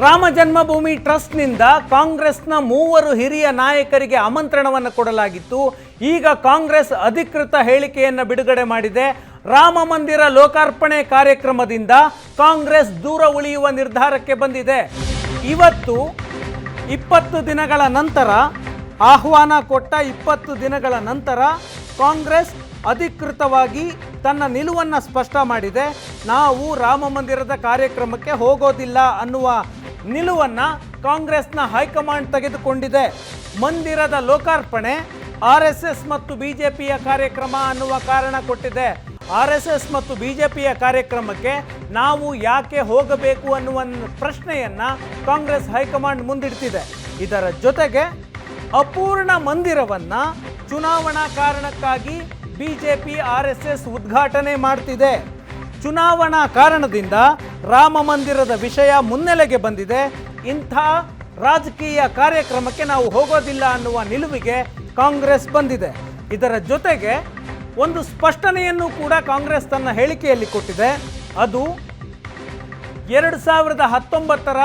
ರಾಮ ಜನ್ಮಭೂಮಿ ಟ್ರಸ್ಟ್ನಿಂದ ಕಾಂಗ್ರೆಸ್ನ 3 ಹಿರಿಯ ನಾಯಕರಿಗೆ ಆಮಂತ್ರಣವನ್ನು ಕೊಡಲಾಗಿತ್ತು. ಈಗ ಕಾಂಗ್ರೆಸ್ ಅಧಿಕೃತ ಹೇಳಿಕೆಯನ್ನು ಬಿಡುಗಡೆ ಮಾಡಿದೆ. ರಾಮ ಮಂದಿರ ಲೋಕಾರ್ಪಣೆ ಕಾರ್ಯಕ್ರಮದಿಂದ ಕಾಂಗ್ರೆಸ್ ದೂರ ಉಳಿಯುವ ನಿರ್ಧಾರಕ್ಕೆ ಬಂದಿದೆ. ಇವತ್ತು 20 ದಿನಗಳ ನಂತರ ಆಹ್ವಾನ ಕೊಟ್ಟ 20 ದಿನಗಳ ನಂತರ ಕಾಂಗ್ರೆಸ್ ಅಧಿಕೃತವಾಗಿ ತನ್ನ ನಿಲುವನ್ನು ಸ್ಪಷ್ಟ ಮಾಡಿದೆ. ನಾವು ರಾಮ ಮಂದಿರದ ಕಾರ್ಯಕ್ರಮಕ್ಕೆ ಹೋಗೋದಿಲ್ಲ ಅನ್ನುವ ನಿಲುವನ್ನು ಕಾಂಗ್ರೆಸ್ನ ಹೈಕಮಾಂಡ್ ತೆಗೆದುಕೊಂಡಿದೆ. ಮಂದಿರದ ಲೋಕಾರ್ಪಣೆ RSS ಮತ್ತು BJPಯ ಕಾರ್ಯಕ್ರಮ ಅನ್ನುವ ಕಾರಣ ಕೊಟ್ಟಿದೆ. RSS ಮತ್ತು BJPಯ ಕಾರ್ಯಕ್ರಮಕ್ಕೆ ನಾವು ಯಾಕೆ ಹೋಗಬೇಕು ಅನ್ನುವ ಪ್ರಶ್ನೆಯನ್ನು ಕಾಂಗ್ರೆಸ್ ಹೈಕಮಾಂಡ್ ಮುಂದಿಡ್ತಿದೆ. ಇದರ ಜೊತೆಗೆ ಅಪೂರ್ಣ ಮಂದಿರವನ್ನು ಚುನಾವಣಾ ಕಾರಣಕ್ಕಾಗಿ BJP RSS ಉದ್ಘಾಟನೆ ಮಾಡ್ತಿದೆ. ಚುನಾವಣಾ ಕಾರಣದಿಂದ ರಾಮ ಮಂದಿರದ ವಿಷಯ ಮುನ್ನೆಲೆಗೆ ಬಂದಿದೆ. ಇಂಥ ರಾಜಕೀಯ ಕಾರ್ಯಕ್ರಮಕ್ಕೆ ನಾವು ಹೋಗೋದಿಲ್ಲ ಅನ್ನುವ ನಿಲುವಿಗೆ ಕಾಂಗ್ರೆಸ್ ಬಂದಿದೆ. ಇದರ ಜೊತೆಗೆ ಒಂದು ಸ್ಪಷ್ಟನೆಯನ್ನು ಕೂಡ ಕಾಂಗ್ರೆಸ್ ತನ್ನ ಹೇಳಿಕೆಯಲ್ಲಿ ಕೊಟ್ಟಿದೆ. ಅದು 2019ರ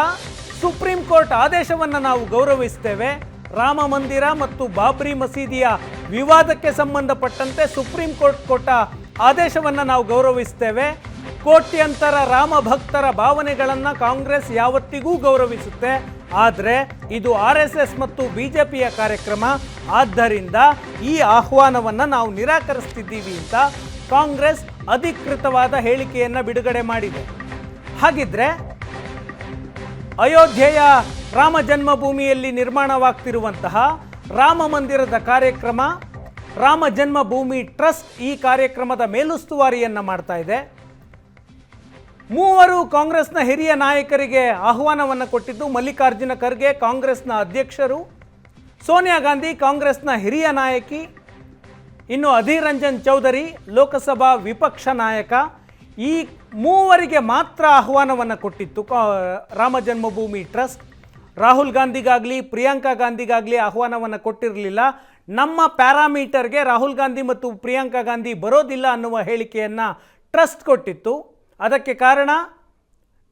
ಸುಪ್ರೀಂ ಕೋರ್ಟ್ ಆದೇಶವನ್ನು ನಾವು ಗೌರವಿಸ್ತೇವೆ. ರಾಮ ಮಂದಿರ ಮತ್ತು ಬಾಬ್ರಿ ಮಸೀದಿಯ ವಿವಾದಕ್ಕೆ ಸಂಬಂಧಪಟ್ಟಂತೆ ಸುಪ್ರೀಂ ಕೋರ್ಟ್ ಕೊಟ್ಟ ಆದೇಶವನ್ನು ನಾವು ಗೌರವಿಸ್ತೇವೆ. ಕೋಟ್ಯಂತರ ರಾಮ ಭಕ್ತರ ಭಾವನೆಗಳನ್ನು ಕಾಂಗ್ರೆಸ್ ಯಾವತ್ತಿಗೂ ಗೌರವಿಸುತ್ತೆ. ಆದರೆ ಇದು RSS ಮತ್ತು BJPಯ ಕಾರ್ಯಕ್ರಮ, ಆದ್ದರಿಂದ ಈ ಆಹ್ವಾನವನ್ನು ನಾವು ನಿರಾಕರಿಸ್ತಿದ್ದೀವಿ ಅಂತ ಕಾಂಗ್ರೆಸ್ ಅಧಿಕೃತವಾದ ಹೇಳಿಕೆಯನ್ನು ಬಿಡುಗಡೆ ಮಾಡಿದೆ. ಹಾಗಿದ್ರೆ ಅಯೋಧ್ಯೆಯ ರಾಮ ಜನ್ಮಭೂಮಿಯಲ್ಲಿ ನಿರ್ಮಾಣವಾಗ್ತಿರುವಂತಹ ರಾಮ ಮಂದಿರದ ಕಾರ್ಯಕ್ರಮ, ರಾಮ ಜನ್ಮಭೂಮಿ ಟ್ರಸ್ಟ್ ಈ ಕಾರ್ಯಕ್ರಮದ ಮೇಲುಸ್ತುವಾರಿಯನ್ನು ಮಾಡ್ತಾ ಇದೆ. 3 ಕಾಂಗ್ರೆಸ್ನ ಹಿರಿಯ ನಾಯಕರಿಗೆ ಆಹ್ವಾನವನ್ನು ಕೊಟ್ಟಿದ್ದು ಮಲ್ಲಿಕಾರ್ಜುನ ಖರ್ಗೆ ಕಾಂಗ್ರೆಸ್ನ ಅಧ್ಯಕ್ಷರು, ಸೋನಿಯಾ ಗಾಂಧಿ ಕಾಂಗ್ರೆಸ್ನ ಹಿರಿಯ ನಾಯಕಿ, ಇನ್ನು ಅಧೀರ್ ರಂಜನ್ ಚೌಧರಿ ಲೋಕಸಭಾ ವಿಪಕ್ಷ ನಾಯಕ. ಈ 3 ಮಾತ್ರ ಆಹ್ವಾನವನ್ನು ಕೊಟ್ಟಿತ್ತು ರಾಮ ಜನ್ಮಭೂಮಿ ಟ್ರಸ್ಟ್. ರಾಹುಲ್ ಗಾಂಧಿಗಾಗಲಿ ಪ್ರಿಯಾಂಕಾ ಗಾಂಧಿಗಾಗಲಿ ಆಹ್ವಾನವನ್ನು ಕೊಟ್ಟಿರಲಿಲ್ಲ. ನಮ್ಮ ಪ್ಯಾರಾಮೀಟರ್ಗೆ ರಾಹುಲ್ ಗಾಂಧಿ ಮತ್ತು ಪ್ರಿಯಾಂಕಾ ಗಾಂಧಿ ಬರೋದಿಲ್ಲ ಅನ್ನುವ ಹೇಳಿಕೆಯನ್ನು ಟ್ರಸ್ಟ್ ಕೊಟ್ಟಿತ್ತು. ಅದಕ್ಕೆ ಕಾರಣ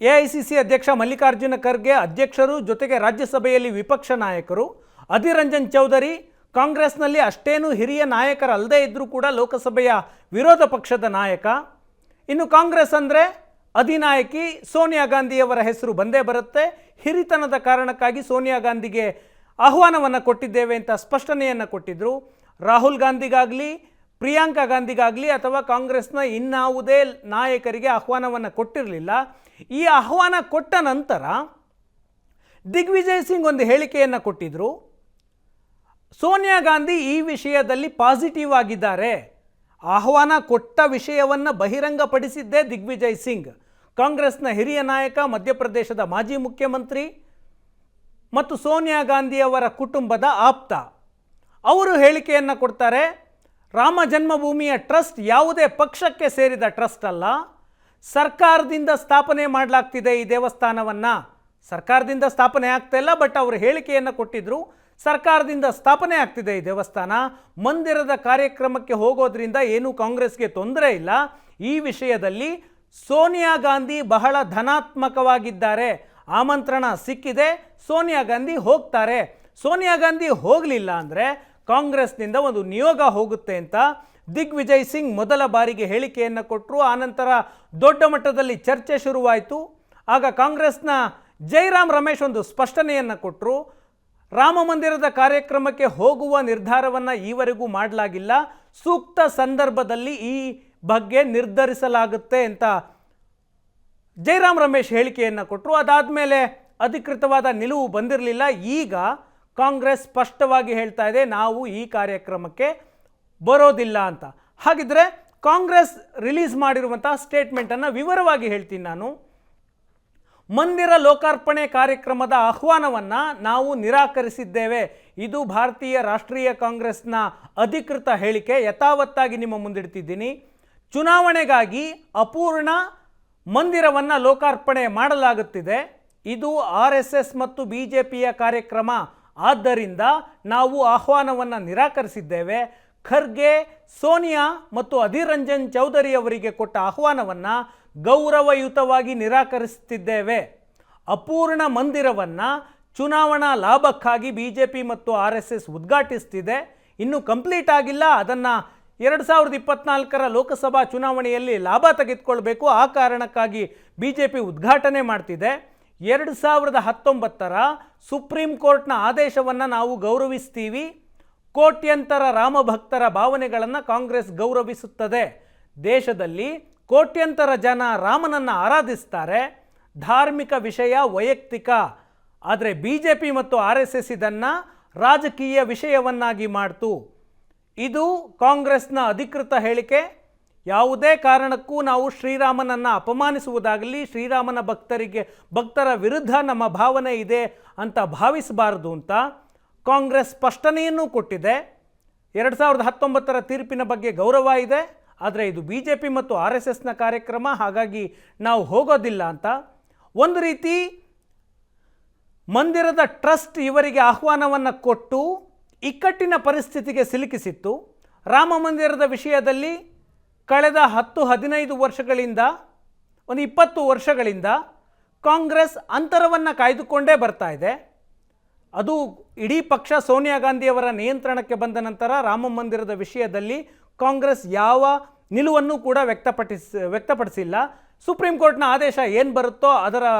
AICC ಅಧ್ಯಕ್ಷ ಮಲ್ಲಿಕಾರ್ಜುನ ಖರ್ಗೆ ಅಧ್ಯಕ್ಷರು, ಜೊತೆಗೆ ರಾಜ್ಯಸಭೆಯಲ್ಲಿ ವಿಪಕ್ಷ ನಾಯಕರು. ಅಧೀರ್ ರಂಜನ್ ಚೌಧರಿ ಕಾಂಗ್ರೆಸ್ನಲ್ಲಿ ಅಷ್ಟೇನು ಹಿರಿಯ ನಾಯಕರಲ್ಲದೇ ಇದ್ದರೂ ಕೂಡ ಲೋಕಸಭೆಯ ವಿರೋಧ ಪಕ್ಷದ ನಾಯಕ. ಇನ್ನು ಕಾಂಗ್ರೆಸ್ ಅಂದರೆ ಅಧಿನಾಯಕಿ ಸೋನಿಯಾ ಗಾಂಧಿಯವರ ಹೆಸರು ಬಂದೇ ಬರುತ್ತೆ. ಹಿರಿತನದ ಕಾರಣಕ್ಕಾಗಿ ಸೋನಿಯಾ ಗಾಂಧಿಗೆ ಆಹ್ವಾನವನ್ನು ಕೊಟ್ಟಿದ್ದೇವೆ ಅಂತ ಸ್ಪಷ್ಟನೆಯನ್ನು ಕೊಟ್ಟಿದ್ದರು. ರಾಹುಲ್ ಗಾಂಧಿಗಾಗಲಿ ಪ್ರಿಯಾಂಕಾ ಗಾಂಧಿಗಾಗಲಿ ಅಥವಾ ಕಾಂಗ್ರೆಸ್ನ ಇನ್ನಾವುದೇ ನಾಯಕರಿಗೆ ಆಹ್ವಾನವನ್ನು ಕೊಟ್ಟಿರಲಿಲ್ಲ. ಈ ಆಹ್ವಾನ ಕೊಟ್ಟ ನಂತರ ದಿಗ್ವಿಜಯ್ ಸಿಂಗ್ ಒಂದು ಹೇಳಿಕೆಯನ್ನು ಕೊಟ್ಟಿದ್ದರು. ಸೋನಿಯಾ ಗಾಂಧಿ ಈ ವಿಷಯದಲ್ಲಿ ಪಾಸಿಟಿವ್ ಆಗಿದ್ದಾರೆ. ಆಹ್ವಾನ ಕೊಟ್ಟ ವಿಷಯವನ್ನು ಬಹಿರಂಗಪಡಿಸಿದ್ದೇ ದಿಗ್ವಿಜಯ್ ಸಿಂಗ್, ಕಾಂಗ್ರೆಸ್ನ ಹಿರಿಯ ನಾಯಕ, ಮಧ್ಯಪ್ರದೇಶದ ಮಾಜಿ ಮುಖ್ಯಮಂತ್ರಿ ಮತ್ತು ಸೋನಿಯಾ ಗಾಂಧಿಯವರ ಕುಟುಂಬದ ಆಪ್ತ. ಅವರು ಹೇಳಿಕೆಯನ್ನು ಕೊಡ್ತಾರೆ. ರಾಮ ಜನ್ಮಭೂಮಿಯ ಟ್ರಸ್ಟ್ ಯಾವುದೇ ಪಕ್ಷಕ್ಕೆ ಸೇರಿದ ಟ್ರಸ್ಟ್ ಅಲ್ಲ, ಸರ್ಕಾರದಿಂದ ಸ್ಥಾಪನೆ ಮಾಡಲಾಗ್ತಿದೆ ಈ ದೇವಸ್ಥಾನವನ್ನು. ಸರ್ಕಾರದಿಂದ ಸ್ಥಾಪನೆ ಆಗ್ತಾ ಇಲ್ಲ, ಬಟ್ ಅವರು ಹೇಳಿಕೆಯನ್ನು ಕೊಟ್ಟಿದ್ದರು ಸರ್ಕಾರದಿಂದ ಸ್ಥಾಪನೆ ಆಗ್ತಿದೆ ಈ ದೇವಸ್ಥಾನ. ಮಂದಿರದ ಕಾರ್ಯಕ್ರಮಕ್ಕೆ ಹೋಗೋದ್ರಿಂದ ಏನೂ ಕಾಂಗ್ರೆಸ್ಗೆ ತೊಂದರೆ ಇಲ್ಲ. ಈ ವಿಷಯದಲ್ಲಿ ಸೋನಿಯಾ ಗಾಂಧಿ ಬಹಳ ಧನಾತ್ಮಕವಾಗಿದ್ದಾರೆ. ಆಮಂತ್ರಣ ಸಿಕ್ಕಿದೆ, ಸೋನಿಯಾ ಗಾಂಧಿ ಹೋಗ್ತಾರೆ. ಸೋನಿಯಾ ಗಾಂಧಿ ಹೋಗಲಿಲ್ಲ ಅಂದರೆ ಕಾಂಗ್ರೆಸ್ನಿಂದ ಒಂದು ನಿಯೋಗ ಹೋಗುತ್ತೆ ಅಂತ ದಿಗ್ವಿಜಯ್ ಸಿಂಗ್ ಮೊದಲ ಬಾರಿಗೆ ಹೇಳಿಕೆಯನ್ನು ಕೊಟ್ಟರು. ಆನಂತರ ದೊಡ್ಡ ಮಟ್ಟದಲ್ಲಿ ಚರ್ಚೆ ಶುರುವಾಯಿತು. ಆಗ ಕಾಂಗ್ರೆಸ್ನ ಜೈರಾಮ್ ರಮೇಶ್ ಒಂದು ಸ್ಪಷ್ಟನೆಯನ್ನು ಕೊಟ್ಟರು. ರಾಮ ಮಂದಿರದ ಕಾರ್ಯಕ್ರಮಕ್ಕೆ ಹೋಗುವ ನಿರ್ಧಾರವನ್ನು ಈವರೆಗೂ ಮಾಡಲಾಗಿಲ್ಲ, ಸೂಕ್ತ ಸಂದರ್ಭದಲ್ಲಿ ಈ ಬಗ್ಗೆ ನಿರ್ಧರಿಸಲಾಗುತ್ತೆ ಅಂತ ಜೈರಾಮ್ ರಮೇಶ್ ಹೇಳಿಕೆಯನ್ನು ಕೊಟ್ಟರು. ಅದಾದಮೇಲೆ ಅಧಿಕೃತವಾದ ನಿಲುವು ಬಂದಿರಲಿಲ್ಲ. ಈಗ ಕಾಂಗ್ರೆಸ್ ಸ್ಪಷ್ಟವಾಗಿ ಹೇಳ್ತಾ ಇದೆ, ನಾವು ಈ ಕಾರ್ಯಕ್ರಮಕ್ಕೆ ಬರೋದಿಲ್ಲ ಅಂತ. ಹಾಗಿದ್ರೆ ಕಾಂಗ್ರೆಸ್ ರಿಲೀಸ್ ಮಾಡಿರುವಂತಹ ಸ್ಟೇಟ್ಮೆಂಟನ್ನು ವಿವರವಾಗಿ ಹೇಳ್ತೀನಿ ನಾನು. ಮಂದಿರ ಲೋಕಾರ್ಪಣೆ ಕಾರ್ಯಕ್ರಮದ ಆಹ್ವಾನವನ್ನು ನಾವು ನಿರಾಕರಿಸಿದ್ದೇವೆ. ಇದು ಭಾರತೀಯ ರಾಷ್ಟ್ರೀಯ ಕಾಂಗ್ರೆಸ್ನ ಅಧಿಕೃತ ಹೇಳಿಕೆ. ಯಥಾವತ್ತಾಗಿ ನಿಮ್ಮ ಮುಂದಿಡ್ತಿದ್ದೀನಿ. ಚುನಾವಣೆಗಾಗಿ ಅಪೂರ್ಣ ಮಂದಿರವನ್ನು ಲೋಕಾರ್ಪಣೆ ಮಾಡಲಾಗುತ್ತಿದೆ. ಇದು RSS ಮತ್ತು BJPಯ ಕಾರ್ಯಕ್ರಮ. ಆದ್ದರಿಂದ ನಾವು ಆಹ್ವಾನವನ್ನು ನಿರಾಕರಿಸಿದ್ದೇವೆ. ಖರ್ಗೆ, ಸೋನಿಯಾ ಮತ್ತು ಅಧೀರ್ ರಂಜನ್ ಚೌಧರಿ ಅವರಿಗೆ ಕೊಟ್ಟ ಆಹ್ವಾನವನ್ನು ಗೌರವಯುತವಾಗಿ ನಿರಾಕರಿಸುತ್ತಿದ್ದೇವೆ. ಅಪೂರ್ಣ ಮಂದಿರವನ್ನು ಚುನಾವಣಾ ಲಾಭಕ್ಕಾಗಿ BJP ಮತ್ತು RSS ಉದ್ಘಾಟಿಸ್ತಿದೆ. ಇನ್ನೂ ಕಂಪ್ಲೀಟ್ ಆಗಿಲ್ಲ. ಅದನ್ನು 2024ರ ಲೋಕಸಭಾ ಚುನಾವಣೆಯಲ್ಲಿ ಲಾಭ ತೆಗೆದುಕೊಳ್ಬೇಕು. ಆ ಕಾರಣಕ್ಕಾಗಿ BJP ಉದ್ಘಾಟನೆ ಮಾಡ್ತಿದೆ. 2019ರ ಸುಪ್ರೀಂ ಕೋರ್ಟ್ನ ಆದೇಶವನ್ನು ನಾವು ಗೌರವಿಸ್ತೀವಿ. ಕೋಟ್ಯಂತರ ರಾಮಭಕ್ತರ ಭಾವನೆಗಳನ್ನು ಕಾಂಗ್ರೆಸ್ ಗೌರವಿಸುತ್ತದೆ. ದೇಶದಲ್ಲಿ ಕೋಟ್ಯಂತರ ಜನ ರಾಮನನ್ನು ಆರಾಧಿಸ್ತಾರೆ. ಧಾರ್ಮಿಕ ವಿಷಯ ವೈಯಕ್ತಿಕ. ಆದರೆ BJP ಮತ್ತು RSS ಇದನ್ನು ರಾಜಕೀಯ ವಿಷಯವನ್ನಾಗಿ ಮಾಡ್ತು. ಇದು ಕಾಂಗ್ರೆಸ್ನ ಅಧಿಕೃತ ಹೇಳಿಕೆ. ಯಾವುದೇ ಕಾರಣಕ್ಕೂ ನಾವು ಶ್ರೀರಾಮನನ್ನು ಅಪಮಾನಿಸುವುದಾಗಲಿ, ಶ್ರೀರಾಮನ ಭಕ್ತರ ವಿರುದ್ಧ ನಮ್ಮ ಭಾವನೆ ಇದೆ ಅಂತ ಭಾವಿಸಬಾರದು ಅಂತ ಕಾಂಗ್ರೆಸ್ ಸ್ಪಷ್ಟನೆಯನ್ನು ಕೊಟ್ಟಿದೆ. 2019ರ ತೀರ್ಪಿನ ಬಗ್ಗೆ ಗೌರವ ಇದೆ, ಆದರೆ ಇದು BJP ಮತ್ತು RSSನ ಕಾರ್ಯಕ್ರಮ, ಹಾಗಾಗಿ ನಾವು ಹೋಗೋದಿಲ್ಲ ಅಂತ. ಒಂದು ರೀತಿ ಮಂದಿರದ ಟ್ರಸ್ಟ್ ಇವರಿಗೆ ಆಹ್ವಾನವನ್ನು ಕೊಟ್ಟು ಇಕ್ಕಟ್ಟಿನ ಪರಿಸ್ಥಿತಿಗೆ ಸಿಲುಕಿಸಿತ್ತು. ರಾಮ ಮಂದಿರದ ವಿಷಯದಲ್ಲಿ ಕಳೆದ 10-15 ವರ್ಷಗಳಿಂದ, ಒಂದು 20 ವರ್ಷಗಳಿಂದ ಕಾಂಗ್ರೆಸ್ ಅಂತರವನ್ನು ಕಾಯ್ದುಕೊಂಡೇ ಬರ್ತಾ ಇದೆ. ಅದು ಇಡೀ ಪಕ್ಷ ಸೋನಿಯಾ ಗಾಂಧಿಯವರ ನಿಯಂತ್ರಣಕ್ಕೆ ಬಂದ ನಂತರ ರಾಮ ಮಂದಿರದ ವಿಷಯದಲ್ಲಿ ಕಾಂಗ್ರೆಸ್ ಯಾವ ನಿಲುವನ್ನು ಕೂಡ ವ್ಯಕ್ತಪಡಿಸಿಲ್ಲ. ಸುಪ್ರೀಂ ಕೋರ್ಟ್ನ ಆದೇಶ ಏನು ಬರುತ್ತೋ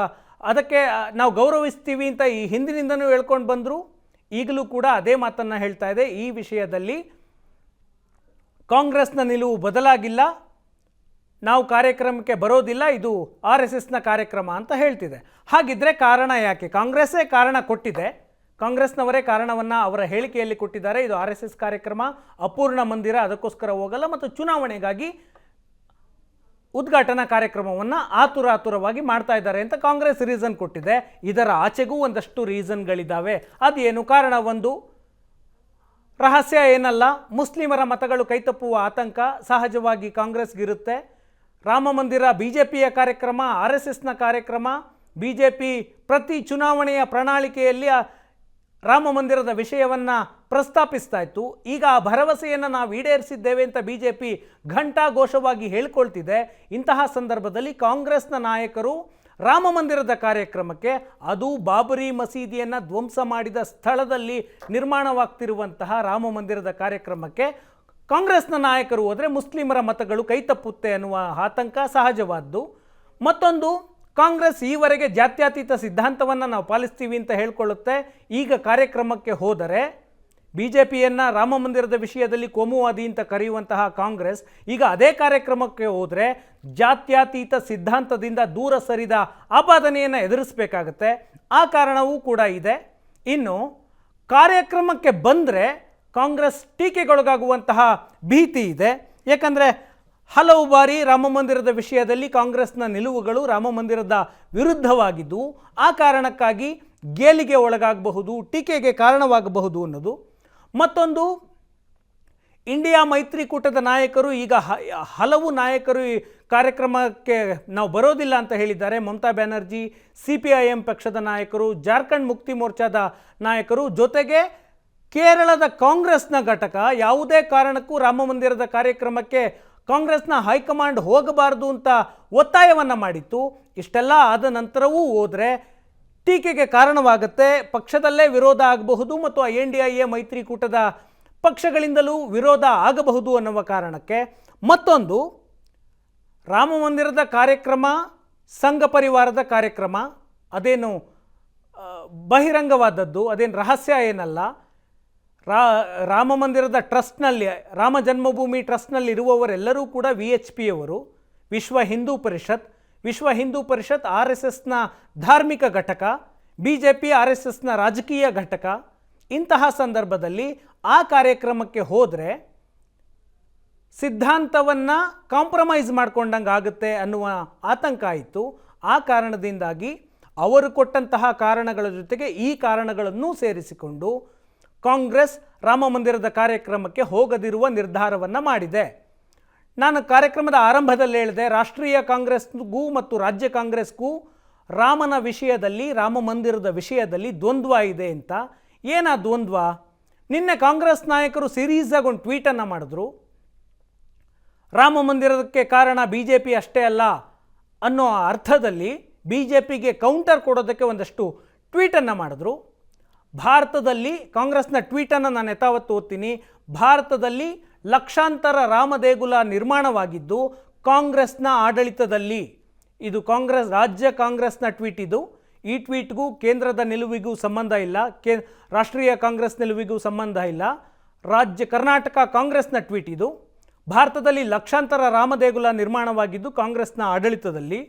ಅದಕ್ಕೆ ನಾವು ಗೌರವಿಸ್ತೀವಿ ಅಂತ ಈ ಹಿಂದಿನಿಂದನೂ ಹೇಳ್ಕೊಂಡು ಬಂದರು. ಈಗಲೂ ಕೂಡ ಅದೇ ಮಾತನ್ನು ಹೇಳ್ತಾ ಇದೆ. ಈ ವಿಷಯದಲ್ಲಿ ಕಾಂಗ್ರೆಸ್ನ ನಿಲುವು ಬದಲಾಗಿಲ್ಲ. ನಾವು ಕಾರ್ಯಕ್ರಮಕ್ಕೆ ಬರೋದಿಲ್ಲ, ಇದು RSSನ ಕಾರ್ಯಕ್ರಮ ಅಂತ ಹೇಳ್ತಿದೆ. ಹಾಗಿದ್ರೆ ಕಾರಣ ಯಾಕೆ? ಕಾಂಗ್ರೆಸ್ಸೇ ಕಾರಣ ಕೊಟ್ಟಿದೆ. ಕಾಂಗ್ರೆಸ್ನವರೇ ಕಾರಣವನ್ನು ಅವರ ಹೇಳಿಕೆಯಲ್ಲಿ ಕೊಟ್ಟಿದ್ದಾರೆ. ಇದು RSS ಕಾರ್ಯಕ್ರಮ, ಅಪೂರ್ಣ ಮಂದಿರ, ಅದಕ್ಕೋಸ್ಕರ ಹೋಗಲ್ಲ, ಮತ್ತು ಚುನಾವಣೆಗಾಗಿ ಉದ್ಘಾಟನಾ ಕಾರ್ಯಕ್ರಮವನ್ನು ಆತುರವಾಗಿ ಮಾಡ್ತಾ ಇದ್ದಾರೆ ಅಂತ ಕಾಂಗ್ರೆಸ್ ರೀಸನ್ ಕೊಟ್ಟಿದೆ. ಇದರ ಆಚೆಗೂ ಒಂದಷ್ಟು ರೀಸನ್ಗಳಿದ್ದಾವೆ. ಅದೇನು? ಕಾರಣ ಒಂದು, ರಹಸ್ಯ ಏನಲ್ಲ, ಮುಸ್ಲಿಮರ ಮತಗಳು ಕೈತಪ್ಪುವ ಆತಂಕ ಸಹಜವಾಗಿ ಕಾಂಗ್ರೆಸ್ಗಿರುತ್ತೆ. ರಾಮ ಮಂದಿರ BJPಯ ಕಾರ್ಯಕ್ರಮ, RSSನ ಕಾರ್ಯಕ್ರಮ. BJP ಪ್ರತಿ ಚುನಾವಣೆಯ ಪ್ರಣಾಳಿಕೆಯಲ್ಲಿ ರಾಮ ಮಂದಿರದ ವಿಷಯವನ್ನು ಪ್ರಸ್ತಾಪಿಸ್ತಾ ಇತ್ತು. ಈಗ ಆ ಭರವಸೆಯನ್ನು ನಾವು ಈಡೇರಿಸಿದ್ದೇವೆ ಅಂತ BJP ಘಂಟಾಘೋಷವಾಗಿ ಹೇಳ್ಕೊಳ್ತಿದೆ. ಇಂತಹ ಸಂದರ್ಭದಲ್ಲಿ ಕಾಂಗ್ರೆಸ್ನ ನಾಯಕರು ರಾಮ ಮಂದಿರದ ಕಾರ್ಯಕ್ರಮಕ್ಕೆ, ಅದು ಬಾಬರಿ ಮಸೀದಿಯನ್ನು ಧ್ವಂಸ ಮಾಡಿದ ಸ್ಥಳದಲ್ಲಿ ನಿರ್ಮಾಣವಾಗ್ತಿರುವಂತಹ ರಾಮ ಮಂದಿರದ ಕಾರ್ಯಕ್ರಮಕ್ಕೆ ಕಾಂಗ್ರೆಸ್ನ ನಾಯಕರು ಹೋದರೆ ಮುಸ್ಲಿಮರ ಮತಗಳು ಕೈತಪ್ಪುತ್ತೆ ಅನ್ನುವ ಆತಂಕ ಸಹಜವಾದ್ದು. ಮತ್ತೊಂದು, ಕಾಂಗ್ರೆಸ್ ಈವರೆಗೆ ಜಾತ್ಯತೀತ ಸಿದ್ಧಾಂತವನ್ನು ನಾವು ಪಾಲಿಸ್ತೀವಿ ಅಂತ ಹೇಳ್ಕೊಳ್ಳುತ್ತೆ. ಈಗ ಕಾರ್ಯಕ್ರಮಕ್ಕೆ ಹೋದರೆ BJPಯನ್ನು ರಾಮ ಮಂದಿರದ ವಿಷಯದಲ್ಲಿ ಕೋಮುವಾದಿ ಅಂತ ಕರೆಯುವಂತಹ ಕಾಂಗ್ರೆಸ್ ಈಗ ಅದೇ ಕಾರ್ಯಕ್ರಮಕ್ಕೆ ಹೋದರೆ ಜಾತ್ಯತೀತ ಸಿದ್ಧಾಂತದಿಂದ ದೂರ ಸರಿದ ಆಪಾದನೆಯನ್ನು ಎದುರಿಸಬೇಕಾಗತ್ತೆ. ಆ ಕಾರಣವೂ ಕೂಡ ಇದೆ. ಇನ್ನು ಕಾರ್ಯಕ್ರಮಕ್ಕೆ ಬಂದರೆ ಕಾಂಗ್ರೆಸ್ ಟೀಕೆಗೊಳಗಾಗುವಂತಹ ಭೀತಿ ಇದೆ. ಯಾಕಂದರೆ ಹಲವು ಬಾರಿ ರಾಮ ಮಂದಿರದ ವಿಷಯದಲ್ಲಿ ಕಾಂಗ್ರೆಸ್ನ ನಿಲುವುಗಳು ರಾಮ ಮಂದಿರದ ವಿರುದ್ಧವಾಗಿದ್ದು, ಆ ಕಾರಣಕ್ಕಾಗಿ ಗೇಲಿಗೆ ಒಳಗಾಗಬಹುದು, ಟೀಕೆಗೆ ಕಾರಣವಾಗಬಹುದು ಅನ್ನೋದು. ಮತ್ತೊಂದು, ಇಂಡಿಯಾ ಮೈತ್ರಿಕೂಟದ ನಾಯಕರು ಈಗ ಹಲವು ನಾಯಕರು ಈ ಕಾರ್ಯಕ್ರಮಕ್ಕೆ ನಾವು ಬರೋದಿಲ್ಲ ಅಂತ ಹೇಳಿದ್ದಾರೆ. ಮಮತಾ ಬ್ಯಾನರ್ಜಿ, CPIM ಪಕ್ಷದ ನಾಯಕರು, ಜಾರ್ಖಂಡ್ ಮುಕ್ತಿ ಮೋರ್ಚಾದ ನಾಯಕರು, ಜೊತೆಗೆ ಕೇರಳದ ಕಾಂಗ್ರೆಸ್ನ ಘಟಕ ಯಾವುದೇ ಕಾರಣಕ್ಕೂ ರಾಮ ಮಂದಿರದ ಕಾರ್ಯಕ್ರಮಕ್ಕೆ ಕಾಂಗ್ರೆಸ್ನ ಹೈಕಮಾಂಡ್ ಹೋಗಬಾರದು ಅಂತ ಒತ್ತಾಯವನ್ನು ಮಾಡಿತ್ತು. ಇಷ್ಟೆಲ್ಲ ಆದ ನಂತರವೂ ಹೋದರೆ ಟೀಕೆಗೆ ಕಾರಣವಾಗುತ್ತೆ, ಪಕ್ಷದಲ್ಲೇ ವಿರೋಧ ಆಗಬಹುದು ಮತ್ತು NDA ಮೈತ್ರಿಕೂಟದ ಪಕ್ಷಗಳಿಂದಲೂ ವಿರೋಧ ಆಗಬಹುದು ಅನ್ನುವ ಕಾರಣಕ್ಕೆ. ಮತ್ತೊಂದು, ರಾಮ ಮಂದಿರದ ಕಾರ್ಯಕ್ರಮ ಸಂಘ ಪರಿವಾರದ ಕಾರ್ಯಕ್ರಮ, ಅದೇನು ಬಹಿರಂಗವಾದದ್ದು, ಅದೇನು ರಹಸ್ಯ ಏನಲ್ಲ. ರಾಮ ಮಂದಿರದ ಟ್ರಸ್ಟ್ನಲ್ಲಿ, ರಾಮ ಜನ್ಮಭೂಮಿ ಟ್ರಸ್ಟ್ನಲ್ಲಿ ಇರುವವರೆಲ್ಲರೂ ಕೂಡ VHPಯವರು, ವಿಶ್ವ ಹಿಂದೂ ಪರಿಷತ್ RSSನ ಧಾರ್ಮಿಕ ಘಟಕ, BJP RSSನ ರಾಜಕೀಯ ಘಟಕ. ಇಂತಹ ಸಂದರ್ಭದಲ್ಲಿ ಆ ಕಾರ್ಯಕ್ರಮಕ್ಕೆ ಹೋದರೆ ಸಿದ್ಧಾಂತವನ್ನು ಕಾಂಪ್ರಮೈಸ್ ಮಾಡ್ಕೊಂಡಂಗೆ ಆಗುತ್ತೆ ಅನ್ನುವ ಆತಂಕ ಇತ್ತು. ಆ ಕಾರಣದಿಂದಾಗಿ ಅವರು ಕೊಟ್ಟಂತಹ ಕಾರಣಗಳ ಜೊತೆಗೆ ಈ ಕಾರಣಗಳನ್ನು ಸೇರಿಸಿಕೊಂಡು ಕಾಂಗ್ರೆಸ್ ರಾಮ ಮಂದಿರದ ಕಾರ್ಯಕ್ರಮಕ್ಕೆ ಹೋಗದಿರುವ ನಿರ್ಧಾರವನ್ನು ಮಾಡಿದೆ. ನಾನು ಕಾರ್ಯಕ್ರಮದ ಆರಂಭದಲ್ಲಿ ಹೇಳಿದೆ, ರಾಷ್ಟ್ರೀಯ ಕಾಂಗ್ರೆಸ್ಗೂ ಮತ್ತು ರಾಜ್ಯ ಕಾಂಗ್ರೆಸ್ಗೂ ರಾಮನ ವಿಷಯದಲ್ಲಿ, ರಾಮ ಮಂದಿರದ ವಿಷಯದಲ್ಲಿ ದ್ವಂದ್ವ ಇದೆ ಅಂತ. ಏನಾ ದ್ವಂದ್ವ? ನಿನ್ನೆ ಕಾಂಗ್ರೆಸ್ ನಾಯಕರು ಸೀರೀಸಾಗಿ ಒಂದು ಟ್ವೀಟನ್ನು ಮಾಡಿದ್ರು. ರಾಮ ಮಂದಿರಕ್ಕೆ ಕಾರಣ BJP ಅಷ್ಟೇ ಅಲ್ಲ ಅನ್ನೋ ಅರ್ಥದಲ್ಲಿ ಬಿ ಜೆ ಪಿಗೆ ಕೌಂಟರ್ ಕೊಡೋದಕ್ಕೆ ಒಂದಷ್ಟು ಟ್ವೀಟನ್ನು ಮಾಡಿದ್ರು. ಭಾರತದಲ್ಲಿ ಕಾಂಗ್ರೆಸ್ನ ಟ್ವೀಟನ್ನು ನಾನು ಯಥಾವತ್ತು ಓದ್ತೀನಿ. ಭಾರತದಲ್ಲಿ ಲಕ್ಷಾಂತರ ರಾಮದೇಗುಲ ನಿರ್ಮಾಣವಾಗಿದ್ದು ಕಾಂಗ್ರೆಸ್ನ ಆಡಳಿತದಲ್ಲಿ. ಇದು ರಾಜ್ಯ ಕಾಂಗ್ರೆಸ್ನ ಟ್ವೀಟ್. ಇದು ಈ ಟ್ವೀಟ್ಗೂ ಕೇಂದ್ರದ ನಿಲುವಿಗೂ ಸಂಬಂಧ ಇಲ್ಲ, ರಾಷ್ಟ್ರೀಯ ಕಾಂಗ್ರೆಸ್ ನಿಲುವಿಗೂ ಸಂಬಂಧ ಇಲ್ಲ. ರಾಜ್ಯ ಕರ್ನಾಟಕ ಕಾಂಗ್ರೆಸ್ನ ಟ್ವೀಟ್ ಇದು. ಭಾರತದಲ್ಲಿ ಲಕ್ಷಾಂತರ ರಾಮದೇಗುಲ ನಿರ್ಮಾಣವಾಗಿದ್ದು ಕಾಂಗ್ರೆಸ್ನ ಆಡಳಿತದಲ್ಲಿ.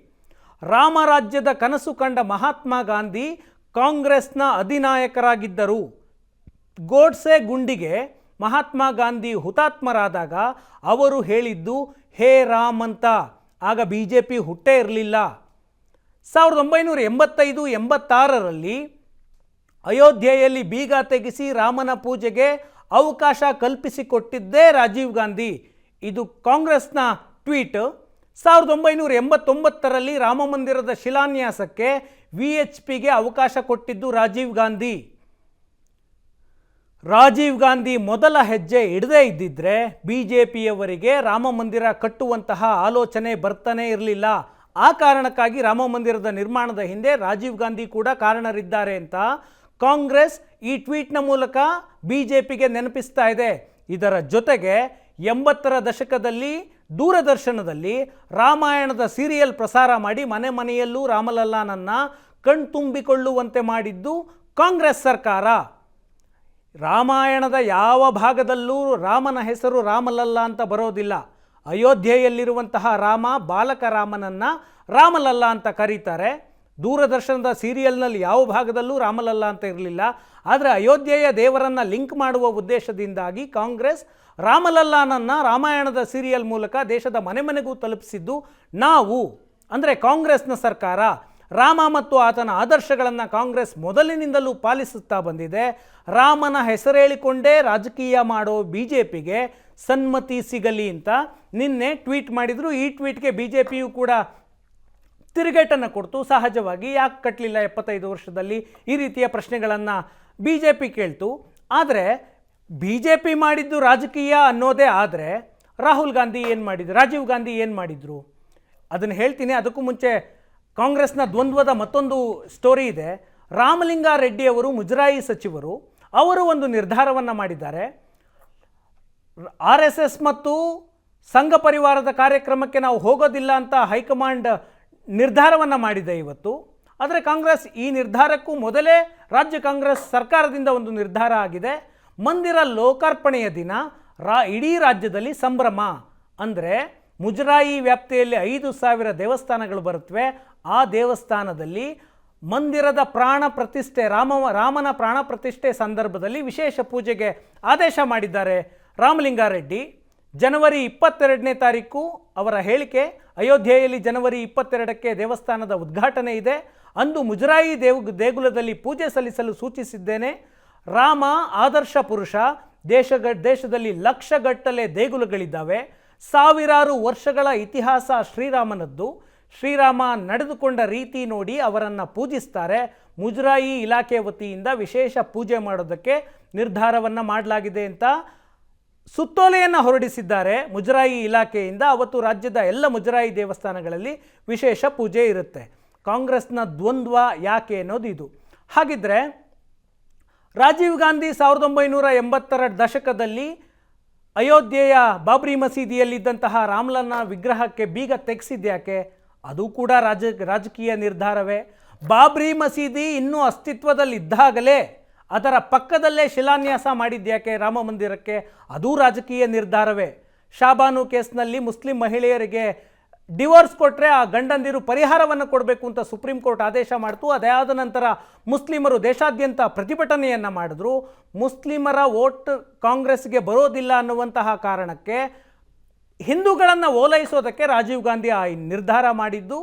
ರಾಮರಾಜ್ಯದ ಕನಸು ಕಂಡ ಮಹಾತ್ಮ ಗಾಂಧಿ ಕಾಂಗ್ರೆಸ್ನ ಅಧಿನಾಯಕರಾಗಿದ್ದರು. ಗೋಡ್ಸೆ ಗುಂಡಿಗೆ ಮಹಾತ್ಮ ಗಾಂಧಿ ಹುತಾತ್ಮರಾದಾಗ ಅವರು ಹೇಳಿದ್ದು ಹೇ ರಾಮ್ ಅಂತ. ಆಗ ಬಿ ಜೆ ಪಿ ಹುಟ್ಟೇ ಇರಲಿಲ್ಲ. 1985-86ರಲ್ಲಿ ಅಯೋಧ್ಯೆಯಲ್ಲಿ ಬೀಗ ತೆಗೆಸಿ ರಾಮನ ಪೂಜೆಗೆ ಅವಕಾಶ ಕಲ್ಪಿಸಿಕೊಟ್ಟಿದ್ದೇ ರಾಜೀವ್ ಗಾಂಧಿ. ಇದು ಕಾಂಗ್ರೆಸ್ನ ಟ್ವೀಟ್. 1989ರಲ್ಲಿ ರಾಮ ಮಂದಿರದ ಶಿಲಾನ್ಯಾಸಕ್ಕೆ VHPಗೆ ಅವಕಾಶ ಕೊಟ್ಟಿದ್ದು ರಾಜೀವ್ ಗಾಂಧಿ. ರಾಜೀವ್ ಗಾಂಧಿ ಮೊದಲ ಹೆಜ್ಜೆ ಇಡದೇ ಇದ್ದಿದ್ರೆ BJPಯವರಿಗೆ ರಾಮ ಮಂದಿರ ಕಟ್ಟುವಂತಹ ಆಲೋಚನೆ ಬರ್ತಾನೆ ಇರಲಿಲ್ಲ. ಆ ಕಾರಣಕ್ಕಾಗಿ ರಾಮ ಮಂದಿರದ ನಿರ್ಮಾಣದ ಹಿಂದೆ ರಾಜೀವ್ ಗಾಂಧಿ ಕೂಡ ಕಾರಣರಿದ್ದಾರೆ ಅಂತ ಕಾಂಗ್ರೆಸ್ ಈ ಟ್ವೀಟ್ನ ಮೂಲಕ BJPಗೆ ನೆನಪಿಸ್ತಾ ಇದೆ. ಇದರ ಜೊತೆಗೆ 80ರ ದಶಕದಲ್ಲಿ ದೂರದರ್ಶನದಲ್ಲಿ ರಾಮಾಯಣದ ಸೀರಿಯಲ್ ಪ್ರಸಾರ ಮಾಡಿ ಮನೆ ಮನೆಯಲ್ಲೂ ರಾಮಲಲ್ಲಾನನ್ನು ಕಣ್ತುಂಬಿಕೊಳ್ಳುವಂತೆ ಮಾಡಿದ್ದು ಕಾಂಗ್ರೆಸ್ ಸರ್ಕಾರ. ರಾಮಾಯಣದ ಯಾವ ಭಾಗದಲ್ಲೂ ರಾಮನ ಹೆಸರು ರಾಮಲಲ್ಲ ಅಂತ ಬರೋದಿಲ್ಲ. ಅಯೋಧ್ಯೆಯಲ್ಲಿರುವಂತಹ ರಾಮ ಬಾಲಕ ರಾಮನನ್ನು ರಾಮಲಲ್ಲ ಅಂತ ಕರೀತಾರೆ. ದೂರದರ್ಶನದ ಸೀರಿಯಲ್ನಲ್ಲಿ ಯಾವ ಭಾಗದಲ್ಲೂ ರಾಮಲಲ್ಲ ಅಂತ ಇರಲಿಲ್ಲ. ಆದರೆ ಅಯೋಧ್ಯೆಯ ದೇವರನ್ನು ಲಿಂಕ್ ಮಾಡುವ ಉದ್ದೇಶದಿಂದಾಗಿ ಕಾಂಗ್ರೆಸ್ ರಾಮಲಲ್ಲಾನನ್ನು ರಾಮಾಯಣದ ಸೀರಿಯಲ್ ಮೂಲಕ ದೇಶದ ಮನೆ ಮನೆಗೂ ತಲುಪಿಸಿದ್ದು ನಾವು, ಅಂದರೆ ಕಾಂಗ್ರೆಸ್ನ ಸರ್ಕಾರ. ರಾಮ ಮತ್ತು ಆತನ ಆದರ್ಶಗಳನ್ನು ಕಾಂಗ್ರೆಸ್ ಮೊದಲಿನಿಂದಲೂ ಪಾಲಿಸುತ್ತಾ ಬಂದಿದೆ. ರಾಮನ ಹೆಸರೇಳಿಕೊಂಡೇ ರಾಜಕೀಯ ಮಾಡೋ BJPಗೆ ಸನ್ಮತಿ ಸಿಗಲಿ ಅಂತ ನಿನ್ನೆ ಟ್ವೀಟ್ ಮಾಡಿದರು. ಈ ಟ್ವೀಟ್ಗೆ BJPಯು ಕೂಡ ತಿರುಗೇಟನ್ನು ಕೊಡ್ತು. ಸಹಜವಾಗಿ ಯಾಕೆ ಕಟ್ಟಲಿಲ್ಲ 75 ವರ್ಷದಲ್ಲಿ ಈ ರೀತಿಯ ಪ್ರಶ್ನೆಗಳನ್ನು BJP ಕೇಳ್ತು. ಆದರೆ BJP ಮಾಡಿದ್ದು ರಾಜಕೀಯ ಅನ್ನೋದೇ ಆದರೆ ರಾಹುಲ್ ಗಾಂಧಿ ಏನು ಮಾಡಿದ್ರು, ರಾಜೀವ್ ಗಾಂಧಿ ಏನು ಮಾಡಿದರು ಅದನ್ನು ಹೇಳ್ತೀನಿ. ಅದಕ್ಕೂ ಮುಂಚೆ ಕಾಂಗ್ರೆಸ್ನ ದ್ವಂದ್ವದ ಮತ್ತೊಂದು ಸ್ಟೋರಿ ಇದೆ. ರಾಮಲಿಂಗಾರೆಡ್ಡಿ ಅವರು ಮುಜರಾಯಿ ಸಚಿವರು, ಅವರು ಒಂದು ನಿರ್ಧಾರವನ್ನು ಮಾಡಿದ್ದಾರೆ. RSS ಮತ್ತು ಸಂಘ ಪರಿವಾರದ ಕಾರ್ಯಕ್ರಮಕ್ಕೆ ನಾವು ಹೋಗೋದಿಲ್ಲ ಅಂತ ಹೈಕಮಾಂಡ್ ನಿರ್ಧಾರವನ್ನು ಮಾಡಿದೆ ಇವತ್ತು. ಆದರೆ ಕಾಂಗ್ರೆಸ್ ಈ ನಿರ್ಧಾರಕ್ಕೂ ಮೊದಲೇ ರಾಜ್ಯ ಕಾಂಗ್ರೆಸ್ ಸರ್ಕಾರದಿಂದ ಒಂದು ನಿರ್ಧಾರ ಆಗಿದೆ. ಮಂದಿರ ಲೋಕಾರ್ಪಣೆಯ ದಿನ ಇಡೀ ರಾಜ್ಯದಲ್ಲಿ ಸಂಭ್ರಮ. ಅಂದರೆ ಮುಜರಾಯಿ ವ್ಯಾಪ್ತಿಯಲ್ಲಿ 5,000 ದೇವಸ್ಥಾನಗಳು ಬರುತ್ತವೆ. ಆ ದೇವಸ್ಥಾನದಲ್ಲಿ ಮಂದಿರದ ಪ್ರಾಣ ಪ್ರತಿಷ್ಠೆ, ರಾಮನ ಪ್ರಾಣ ಪ್ರತಿಷ್ಠೆ ಸಂದರ್ಭದಲ್ಲಿ ವಿಶೇಷ ಪೂಜೆಗೆ ಆದೇಶ ಮಾಡಿದ್ದಾರೆ ರಾಮಲಿಂಗಾರೆಡ್ಡಿ. ಜನವರಿ 22ನೇ ತಾರೀಕು ಅವರ ಹೇಳಿಕೆ. ಅಯೋಧ್ಯೆಯಲ್ಲಿ ಜನವರಿ 22ಕ್ಕೆ ದೇವಸ್ಥಾನದ ಉದ್ಘಾಟನೆ ಇದೆ. ಅಂದು ಮುಜರಾಯಿ ದೇಗುಲದಲ್ಲಿ ಪೂಜೆ ಸಲ್ಲಿಸಲು ಸೂಚಿಸಿದ್ದೇನೆ. ರಾಮ ಆದರ್ಶ ಪುರುಷ. ದೇಶದಲ್ಲಿ ಲಕ್ಷಗಟ್ಟಲೆ ದೇಗುಲಗಳಿದ್ದಾವೆ. ಸಾವಿರಾರು ವರ್ಷಗಳ ಇತಿಹಾಸ ಶ್ರೀರಾಮನದ್ದು. ಶ್ರೀರಾಮ ನಡೆದುಕೊಂಡ ರೀತಿ ನೋಡಿ ಅವರನ್ನು ಪೂಜಿಸ್ತಾರೆ. ಮುಜರಾಯಿ ಇಲಾಖೆ ವತಿಯಿಂದ ವಿಶೇಷ ಪೂಜೆ ಮಾಡೋದಕ್ಕೆ ನಿರ್ಧಾರವನ್ನು ಮಾಡಲಾಗಿದೆ ಅಂತ ಸುತ್ತೋಲೆಯನ್ನು ಹೊರಡಿಸಿದ್ದಾರೆ ಮುಜರಾಯಿ ಇಲಾಖೆಯಿಂದ. ಅವತ್ತು ರಾಜ್ಯದ ಎಲ್ಲ ಮುಜರಾಯಿ ದೇವಸ್ಥಾನಗಳಲ್ಲಿ ವಿಶೇಷ ಪೂಜೆ ಇರುತ್ತೆ. ಕಾಂಗ್ರೆಸ್ನ ದ್ವಂದ್ವ ಯಾಕೆ ಅನ್ನೋದು ಇದು. ಹಾಗಿದ್ರೆ ರಾಜೀವ್ ಗಾಂಧಿ 1980ರ ದಶಕದಲ್ಲಿ ಅಯೋಧ್ಯೆಯ ಬಾಬ್ರಿ ಮಸೀದಿಯಲ್ಲಿದ್ದಂತಹ ರಾಮಲನ್ನ ವಿಗ್ರಹಕ್ಕೆ ಬೀಗ ತೆಗೆಸಿದ್ಯಾಕೆ? ಅದು ಕೂಡ ರಾಜಕೀಯ ನಿರ್ಧಾರವೇ. ಬಾಬ್ರಿ ಮಸೀದಿ ಇನ್ನೂ ಅಸ್ತಿತ್ವದಲ್ಲಿದ್ದಾಗಲೇ ಅದರ ಪಕ್ಕದಲ್ಲೇ ಶಿಲಾನ್ಯಾಸ ಮಾಡಿದ್ಯಾಕೆ ರಾಮ ಮಂದಿರಕ್ಕೆ? ಅದೂ ರಾಜಕೀಯ ನಿರ್ಧಾರವೇ. ಶಾಬಾನು ಕೇಸ್ನಲ್ಲಿ ಮುಸ್ಲಿಂ ಮಹಿಳೆಯರಿಗೆ ಡಿವೋರ್ಸ್ ಕೊಟ್ಟರೆ ಆ ಗಂಡಂದಿರು ಪರಿಹಾರವನ್ನು ಕೊಡಬೇಕು ಅಂತ ಸುಪ್ರೀಂ ಕೋರ್ಟ್ ಆದೇಶ ಮಾಡ್ತು. ಅದಾದ ನಂತರ ಮುಸ್ಲಿಮರು ದೇಶಾದ್ಯಂತ ಪ್ರತಿಭಟನೆಯನ್ನು ಮಾಡಿದ್ರು. ಮುಸ್ಲಿಮರ ವೋಟ್ ಕಾಂಗ್ರೆಸ್ಗೆ ಬರೋದಿಲ್ಲ ಅನ್ನುವಂತಹ ಕಾರಣಕ್ಕೆ ಹಿಂದೂಗಳನ್ನು ಓಲೈಸೋದಕ್ಕೆ ರಾಜೀವ್ ಗಾಂಧಿ ಆ ನಿರ್ಧಾರ ಮಾಡಿದ್ದು.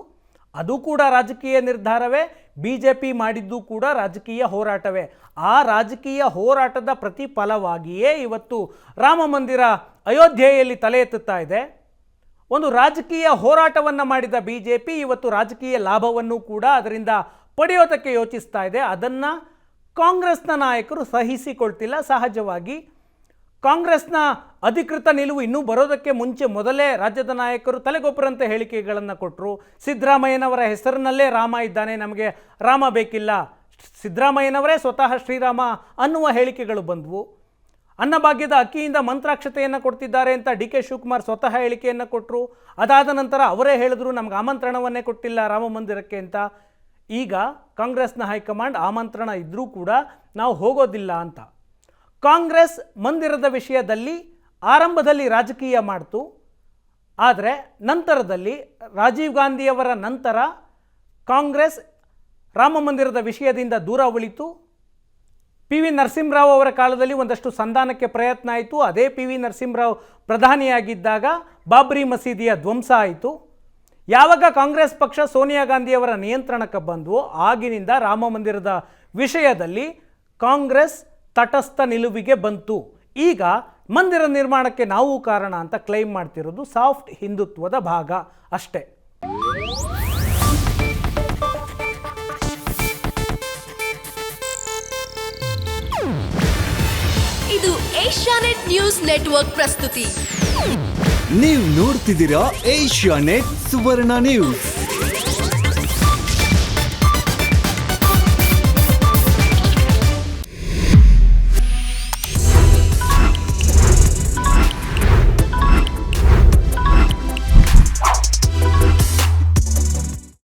ಅದು ಕೂಡ ರಾಜಕೀಯ ನಿರ್ಧಾರವೇ. BJP ಮಾಡಿದ್ದು ಕೂಡ ರಾಜಕೀಯ ಹೋರಾಟವೇ. ಆ ರಾಜಕೀಯ ಹೋರಾಟದ ಪ್ರತಿಫಲವಾಗಿಯೇ ಇವತ್ತು ರಾಮ ಮಂದಿರ ಅಯೋಧ್ಯೆಯಲ್ಲಿ ತಲೆ ಎತ್ತುತ್ತಾ ಇದೆ. ಒಂದು ರಾಜಕೀಯ ಹೋರಾಟವನ್ನು ಮಾಡಿದ BJP ಇವತ್ತು ರಾಜಕೀಯ ಲಾಭವನ್ನು ಕೂಡ ಅದರಿಂದ ಪಡೆಯೋದಕ್ಕೆ ಯೋಚಿಸ್ತಾ ಇದೆ. ಅದನ್ನು ಕಾಂಗ್ರೆಸ್ನ ನಾಯಕರು ಸಹಿಸಿಕೊಳ್ತಿಲ್ಲ. ಸಹಜವಾಗಿ ಕಾಂಗ್ರೆಸ್ನ ಅಧಿಕೃತ ನಿಲುವು ಇನ್ನೂ ಬರೋದಕ್ಕೆ ಮೊದಲೇ ರಾಜ್ಯದ ನಾಯಕರು ತಲೆಗೊಬ್ಬರಂತೆ ಹೇಳಿಕೆಗಳನ್ನು ಕೊಟ್ಟರು. ಸಿದ್ದರಾಮಯ್ಯನವರ ಹೆಸರಿನಲ್ಲೇ ರಾಮ ಇದ್ದಾನೆ, ನಮಗೆ ರಾಮ ಬೇಕಿಲ್ಲ, ಸಿದ್ದರಾಮಯ್ಯನವರೇ ಸ್ವತಃ ಶ್ರೀರಾಮ ಅನ್ನುವ ಹೇಳಿಕೆಗಳು ಬಂದವು. ಅನ್ನಭಾಗ್ಯದ ಅಕ್ಕಿಯಿಂದ ಮಂತ್ರಾಕ್ಷತೆಯನ್ನು ಕೊಡ್ತಿದ್ದಾರೆ ಅಂತ ಡಿ ಕೆ ಶಿವಕುಮಾರ್ ಸ್ವತಃ ಹೇಳಿಕೆಯನ್ನು ಕೊಟ್ಟರು. ಅದಾದ ನಂತರ ಅವರೇ ಹೇಳಿದ್ರು ನಮ್ಗೆ ಆಮಂತ್ರಣವನ್ನೇ ಕೊಟ್ಟಿಲ್ಲ ರಾಮ ಮಂದಿರಕ್ಕೆ ಅಂತ. ಈಗ ಕಾಂಗ್ರೆಸ್ನ ಹೈಕಮಾಂಡ್ ಆಮಂತ್ರಣ ಇದ್ದರೂ ಕೂಡ ನಾವು ಹೋಗೋದಿಲ್ಲ ಅಂತ. ಕಾಂಗ್ರೆಸ್ ಮಂದಿರದ ವಿಷಯದಲ್ಲಿ ಆರಂಭದಲ್ಲಿ ರಾಜಕೀಯ ಮಾಡ್ತು, ಆದರೆ ನಂತರದಲ್ಲಿ ರಾಜೀವ್ ಗಾಂಧಿಯವರ ನಂತರ ಕಾಂಗ್ರೆಸ್ ರಾಮ ಮಂದಿರದ ವಿಷಯದಿಂದ ದೂರ ಉಳಿತು. ಪಿ ವಿ ನರಸಿಂಹರಾವ್ ಅವರ ಕಾಲದಲ್ಲಿ ಒಂದಷ್ಟು ಸಂಧಾನಕ್ಕೆ ಪ್ರಯತ್ನ ಆಯಿತು. ಅದೇ ಪಿ ವಿ ನರಸಿಂಹರಾವ್ ಪ್ರಧಾನಿಯಾಗಿದ್ದಾಗ ಬಾಬ್ರಿ ಮಸೀದಿಯ ಧ್ವಂಸ ಆಯಿತು. ಯಾವಾಗ ಕಾಂಗ್ರೆಸ್ ಪಕ್ಷ ಸೋನಿಯಾ ಗಾಂಧಿಯವರ ನಿಯಂತ್ರಣಕ್ಕೆ ಬಂದವೋ ಆಗಿನಿಂದ ರಾಮ ಮಂದಿರದ ವಿಷಯದಲ್ಲಿ ಕಾಂಗ್ರೆಸ್ ತಟಸ್ಥ ನಿಲುವಿಗೆ ಬಂತು. ಈಗ ಮಂದಿರ ನಿರ್ಮಾಣಕ್ಕೆ ನಾವು ಕಾರಣ ಅಂತ ಕ್ಲೈಮ್ ಮಾಡ್ತಿರೋದು ಸಾಫ್ಟ್ ಹಿಂದುತ್ವದ ಭಾಗ ಅಷ್ಟೇ. ಇದು ಏಷ್ಯಾನೆಟ್ ನ್ಯೂಸ್ ನೆಟ್ವರ್ಕ್ ಪ್ರಸ್ತುತಿ. ನೀವು ನೋಡ್ತಿದ್ದೀರಾ ಏಷ್ಯಾನೆಟ್ ಸುವರ್ಣ ನ್ಯೂಸ್.